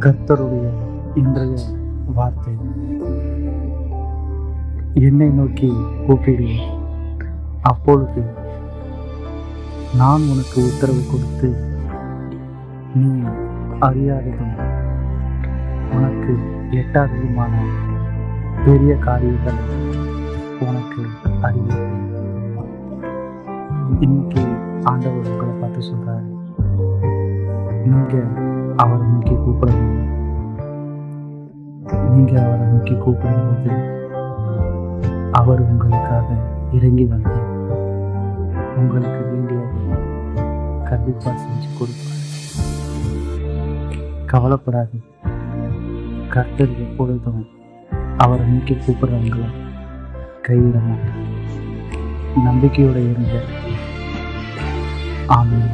கர்த்தருடைய இன்றைய வார்த்தை, என்னை நோக்கி கூப்பிடு, அப்பொழுது நான் உனக்கு உத்தரவு கொடுத்து நீ அறியாததும் உனக்கு எட்டாததுமான பெரிய காரியங்களை உனக்கு அறிவிப்பேன். இன்னைக்கு ஆண்டவர் உங்களை பார்த்து சொல்றாரு, நீங்க அவரை நோக்கி கூப்பிடணும். நீங்க அவரை நோக்கி கூப்பிடும்போது அவர் உங்களுக்காக இறங்கி வந்து உங்களுக்கு வேண்டியதை கண்டிப்பா செஞ்சு கொடுப்பார். கவலைப்படாது. கர்த்தர் எப்பொழுதும் அவரை நோக்கி கூப்பிடுறவங்கள கைவிட மாட்டார். நம்பிக்கையோட இருங்க. ஆமென்.